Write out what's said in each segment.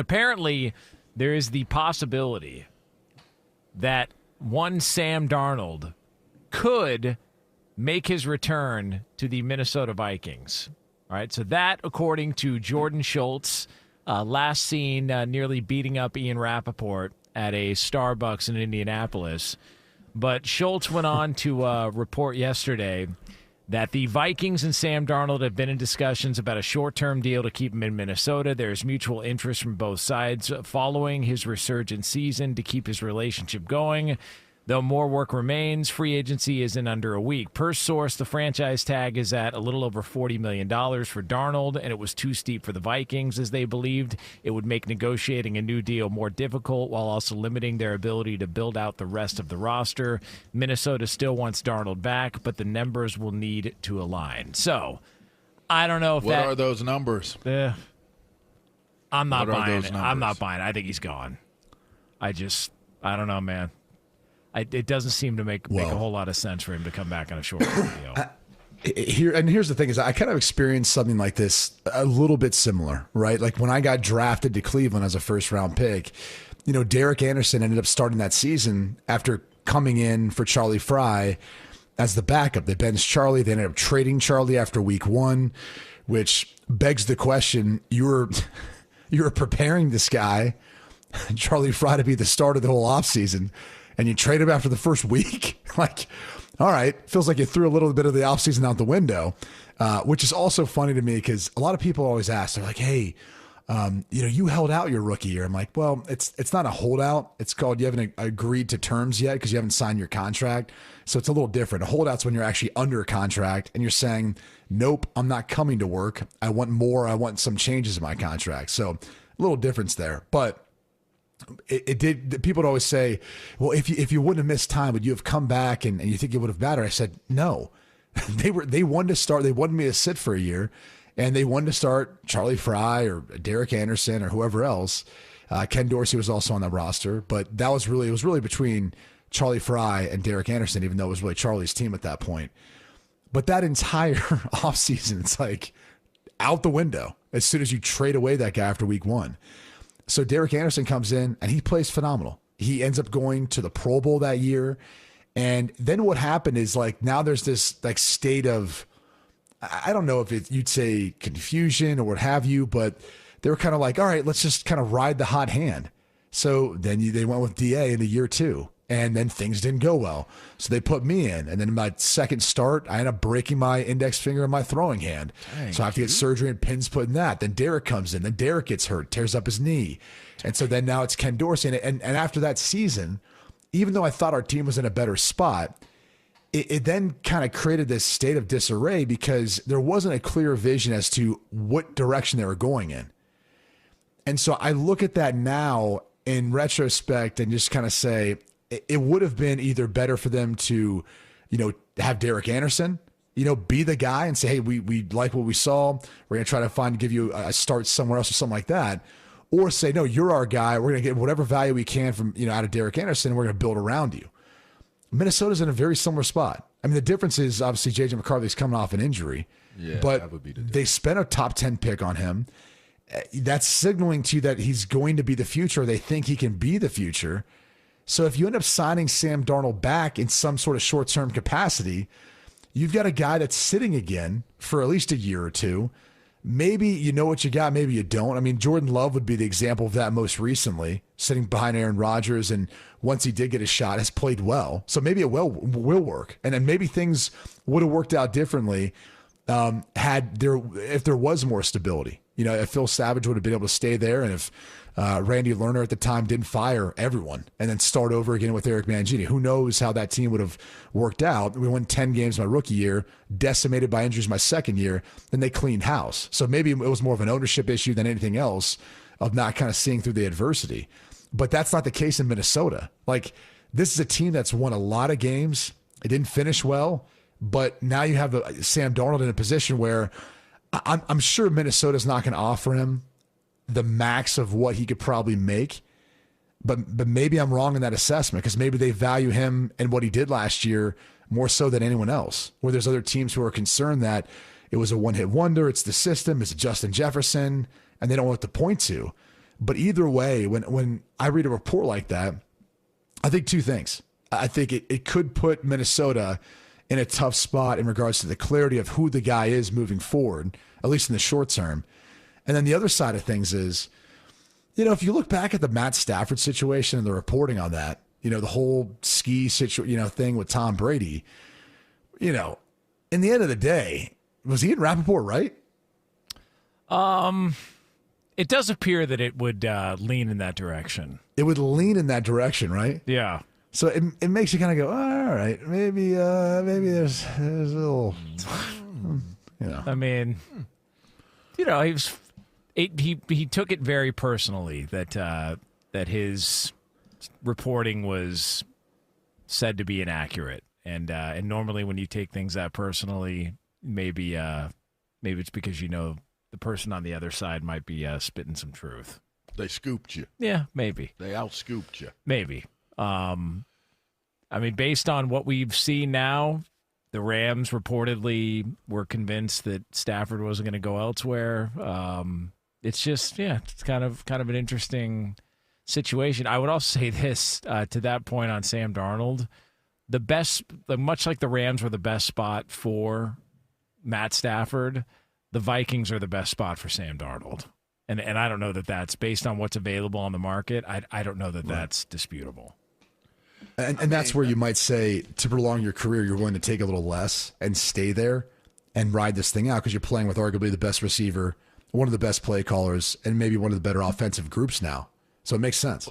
apparently there is the possibility that one Sam Darnold could make his return to the Minnesota Vikings. All right, so that, according to Jordan Schultz, last seen nearly beating up Ian Rappaport at a Starbucks in Indianapolis. But Schultz went on to report yesterday that the Vikings and Sam Darnold have been in discussions about a short-term deal to keep him in Minnesota. There's mutual interest from both sides following his resurgent season to keep his relationship going. Though more work remains, free agency is in under a week. Per source, the franchise tag is at a little over $40 million for Darnold, and it was too steep for the Vikings, as they believed it would make negotiating a new deal more difficult while also limiting their ability to build out the rest of the roster. Minnesota still wants Darnold back, but the numbers will need to align. So, I don't know if what are those numbers? I'm not buying it. I'm not buying it. I think he's gone. I don't know, man. It doesn't seem to make a whole lot of sense for him to come back on a short-term deal. Here's the thing is I kind of experienced something like this a little bit similar, right? Like when I got drafted to Cleveland as a first-round pick, Derek Anderson ended up starting that season after coming in for Charlie Fry as the backup. They benched Charlie. They ended up trading Charlie after week 1, which begs the question, you were preparing this guy, Charlie Fry, to be the starter the whole offseason, and you trade him after the first week? Like, all right, feels like you threw a little bit of the offseason out the window, which is also funny to me because a lot of people always ask, they're like, hey, you held out your rookie year. I'm like, well, it's not a holdout. It's called you haven't agreed to terms yet because you haven't signed your contract. So it's a little different. A holdout's when you're actually under contract and you're saying, nope, I'm not coming to work. I want more. I want some changes in my contract. So a little difference there. But it did. People would always say, well, if you wouldn't have missed time, would you have come back and you think it would have mattered? I said, no. They wanted to start. They wanted me to sit for a year, and they wanted to start Charlie Fry or Derek Anderson or whoever else. Ken Dorsey was also on the roster, but it was really between Charlie Fry and Derek Anderson, even though it was really Charlie's team at that point. But that entire offseason, it's like out the window as soon as you trade away that guy after week 1. So Derek Anderson comes in and he plays phenomenal. He ends up going to the Pro Bowl that year. And then what happened is like now there's this like state of, I don't know if you'd say confusion or what have you, but they were kind of like, all right, let's just kind of ride the hot hand. So then they went with DA in the year 2. And then things didn't go well. So they put me in. And then in my second start, I ended up breaking my index finger in my throwing hand. So I have to get surgery and pins put in that. Then Derek comes in. Then Derek gets hurt, tears up his knee. And so then now it's Ken Dorsey. And after that season, even though I thought our team was in a better spot, it then kind of created this state of disarray because there wasn't a clear vision as to what direction they were going in. And so I look at that now in retrospect and just kind of say, it would have been either better for them to, have Derek Anderson, be the guy and say, hey, we like what we saw. We're going to try to give you a start somewhere else or something like that. Or say, no, you're our guy. We're going to get whatever value we can from, out of Derek Anderson. And we're going to build around you. Minnesota's in a very similar spot. I mean, the difference is obviously J.J. McCarthy's coming off an injury, but that would be they spent a top 10 pick on him. That's signaling to you that he's going to be the future. They think he can be the future. So if you end up signing Sam Darnold back in some sort of short-term capacity, you've got a guy that's sitting again for at least a year or two. Maybe you know what you got, maybe you don't. I mean, Jordan Love would be the example of that most recently, sitting behind Aaron Rodgers, and once he did get a shot, has played well. So maybe it will work. And then maybe things would have worked out differently if there was more stability. If Phil Savage would have been able to stay there, and if Randy Lerner at the time didn't fire everyone and then start over again with Eric Mangini. Who knows how that team would have worked out? We won 10 games my rookie year, decimated by injuries my second year, then they cleaned house. So maybe it was more of an ownership issue than anything else of not kind of seeing through the adversity. But that's not the case in Minnesota. Like, this is a team that's won a lot of games. It didn't finish well, but now you have Sam Darnold in a position where I'm sure Minnesota's not going to offer him the max of what he could probably make. But maybe I'm wrong in that assessment because maybe they value him and what he did last year more so than anyone else, where there's other teams who are concerned that it was a one-hit wonder, it's the system, it's Justin Jefferson, and they don't know what to point to. But either way, when I read a report like that, I think two things. I think it could put Minnesota in a tough spot in regards to the clarity of who the guy is moving forward, at least in the short term. And then the other side of things is, if you look back at the Matt Stafford situation and the reporting on that, the whole ski thing with Tom Brady, in the end of the day, was he in Rappaport right? It does appear that it would lean in that direction. It would lean in that direction, right? Yeah. So it makes you kind of go, oh, all right, maybe there's a little, I mean, he took it very personally that his reporting was said to be inaccurate, and normally when you take things that personally, maybe it's because the person on the other side might be spitting some truth. They scooped you. Yeah, maybe. They out-scooped you. Maybe. I mean, based on what we've seen now, the Rams reportedly were convinced that Stafford wasn't going to go elsewhere. It's just, it's kind of an interesting situation. I would also say this to that point on Sam Darnold, much like the Rams were the best spot for Matt Stafford, the Vikings are the best spot for Sam Darnold. And I don't know that that's based on what's available on the market. I don't know that that's disputable. And that's where you might say, to prolong your career, you're willing to take a little less and stay there and ride this thing out because you're playing with arguably the best receiver, one of the best play callers, and maybe one of the better offensive groups now. So it makes sense.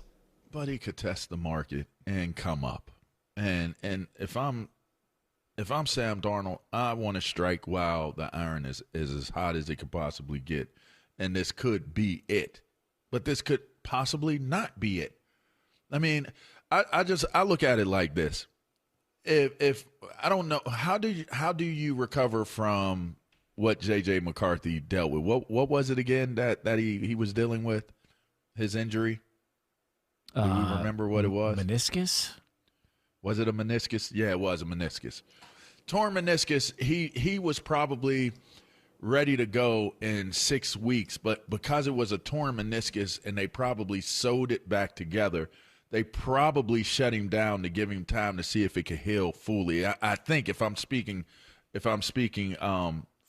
But he could test the market and come up. And if I'm Sam Darnold, I want to strike while the iron is as hot as it could possibly get. And this could be it. But this could possibly not be it. I mean, I look at it like this. If I don't know, how do you recover from what J.J. McCarthy dealt with? What was it again that he was dealing with? His injury? Do we remember what it was? Meniscus? Was it a meniscus? Yeah, it was a meniscus. Torn meniscus. He was probably ready to go in 6 weeks, but because it was a torn meniscus and they probably sewed it back together, they probably shut him down to give him time to see if it could heal fully. I think if I'm speaking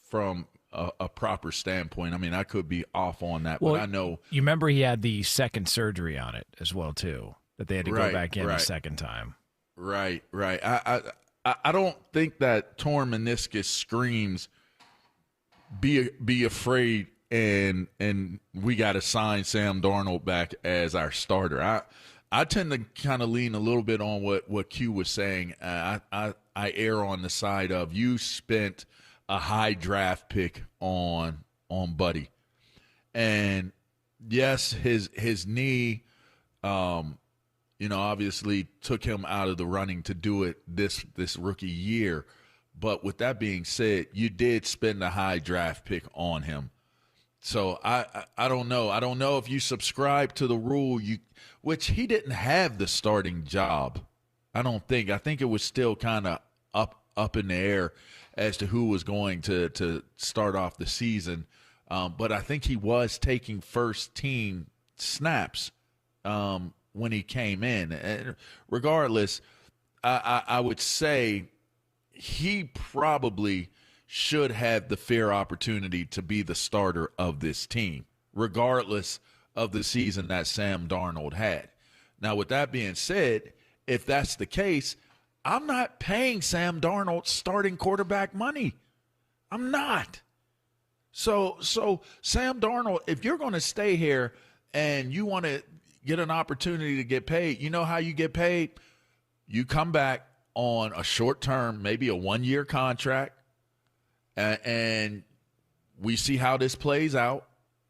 from a proper standpoint, I mean, I could be off on that, but I know. You remember he had the second surgery on it as well, too, that they had to go back in the second time. Right. I don't think that torn meniscus screams be afraid and we got to sign Sam Darnold back as our starter. I tend to kind of lean a little bit on what Q was saying. I err on the side of you spent a high draft pick on Buddy, and yes, his knee, obviously took him out of the running to do it this rookie year. But with that being said, you did spend a high draft pick on him. So I don't know. I don't know if you subscribe to the rule, which he didn't have the starting job. I don't think. I think it was still kind of up in the air as to who was going to start off the season. But I think he was taking first team snaps when he came in. And regardless, I would say he probably should have the fair opportunity to be the starter of this team, regardless of the season that Sam Darnold had. Now, with that being said, if that's the case, I'm not paying Sam Darnold starting quarterback money. I'm not. So Sam Darnold, if you're going to stay here and you want to get an opportunity to get paid, you know how you get paid? You come back on a short term, maybe a 1-year contract, and we see how this plays out.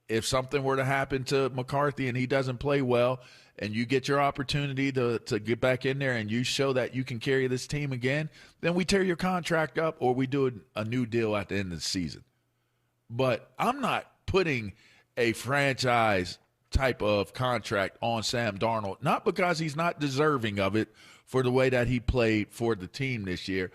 If something were to happen to McCarthy and he doesn't play well and you get your opportunity to get back in there and you show that you can carry this team again, then we tear your contract up or we do a new deal at the end of the season. But I'm not putting a franchise type of contract on Sam Darnold, not because he's not deserving of it for the way that he played for the team this year.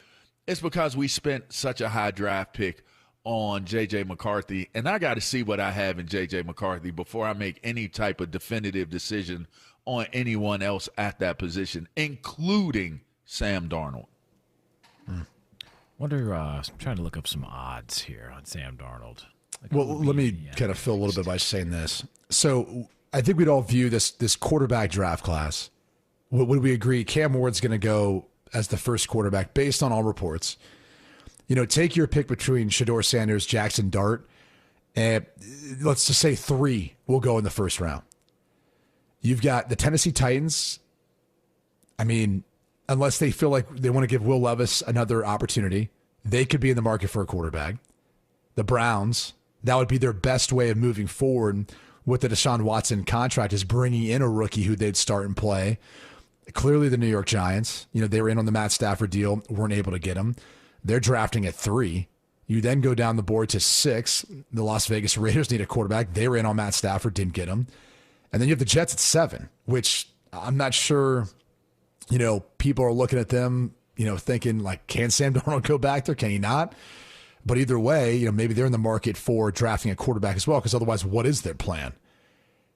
It's because we spent such a high draft pick on J.J. McCarthy, and I got to see what I have in J.J. McCarthy before I make any type of definitive decision on anyone else at that position, including Sam Darnold. Wonder, I'm trying to look up some odds here on Sam Darnold. Well, let me kind of fill a little bit by saying this. So I think we'd all view this quarterback draft class. Would we agree Cam Ward's going to go as the first quarterback based on all reports? Take your pick between Shedeur Sanders, Jackson Dart, and let's just say 3 will go in the first round. You've got the Tennessee Titans. I mean, unless they feel like they want to give Will Levis another opportunity, they could be in the market for a quarterback. The Browns, that would be their best way of moving forward with the Deshaun Watson contract, is bringing in a rookie who they'd start and play. Clearly the New York Giants, they were in on the Matt Stafford deal, weren't able to get him. They're drafting at 3. You then go down the board to 6. The Las Vegas Raiders need a quarterback. They were in on Matt Stafford, didn't get him. And then you have the Jets at 7, which I'm not sure, people are looking at them, thinking like, can Sam Darnold go back there? Can he not? But either way, maybe they're in the market for drafting a quarterback as well, because otherwise, what is their plan?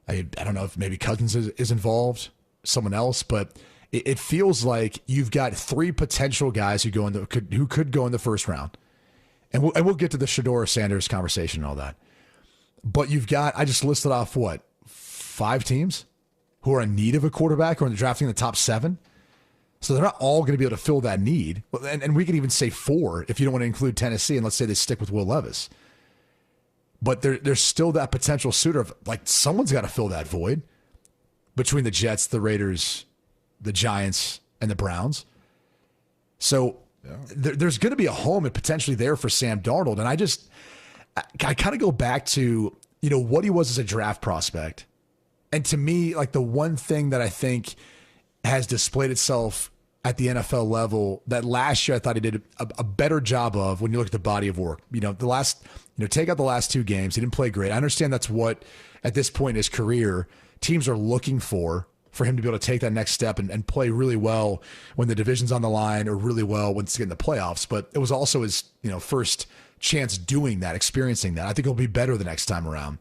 I don't know if maybe Cousins is involved, someone else, but it feels like you've got 3 potential guys who could go in the first round. And we'll get to the Shedeur Sanders conversation and all that. But you've got, I just listed off 5 teams who are in need of a quarterback, or in the drafting in the top 7. So they're not all going to be able to fill that need. And we could even say 4 if you don't want to include Tennessee, and let's say they stick with Will Levis. But there's still that potential suitor of, someone's got to fill that void between the Jets, the Raiders, the Giants, and the Browns. So there's going to be a home and potentially there for Sam Darnold. And I kind of go back to, what he was as a draft prospect. And to me, the one thing that I think has displayed itself at the NFL level that last year I thought he did a better job of, when you look at the body of work. Take out the last 2 games. He didn't play great. I understand that's what, at this point in his career, teams are looking for him to be able to take that next step and play really well when the division's on the line, or really well when it's getting the playoffs. But it was also his first chance doing that, experiencing that. I think he'll be better the next time around.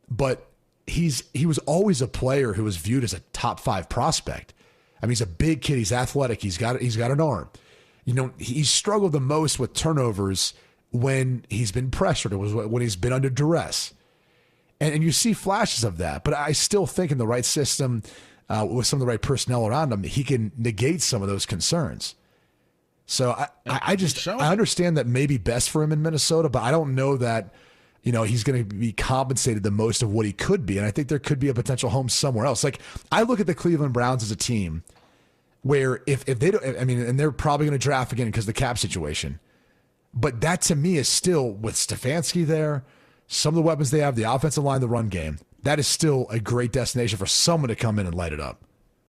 But he was always a player who was viewed as a top 5 prospect. I mean, he's a big kid. He's athletic. He's got an arm. He's struggled the most with turnovers when he's been pressured, or when he's been under duress. And you see flashes of that. But I still think in the right system, with some of the right personnel around him, he can negate some of those concerns. So I understand that may be best for him in Minnesota, but I don't know that he's going to be compensated the most of what he could be. And I think there could be a potential home somewhere else. I look at the Cleveland Browns as a team where if they don't, and they're probably going to draft again because of the cap situation. But that to me is still, with Stefanski there, some of the weapons they have, the offensive line, the run game, that is still a great destination for someone to come in and light it up.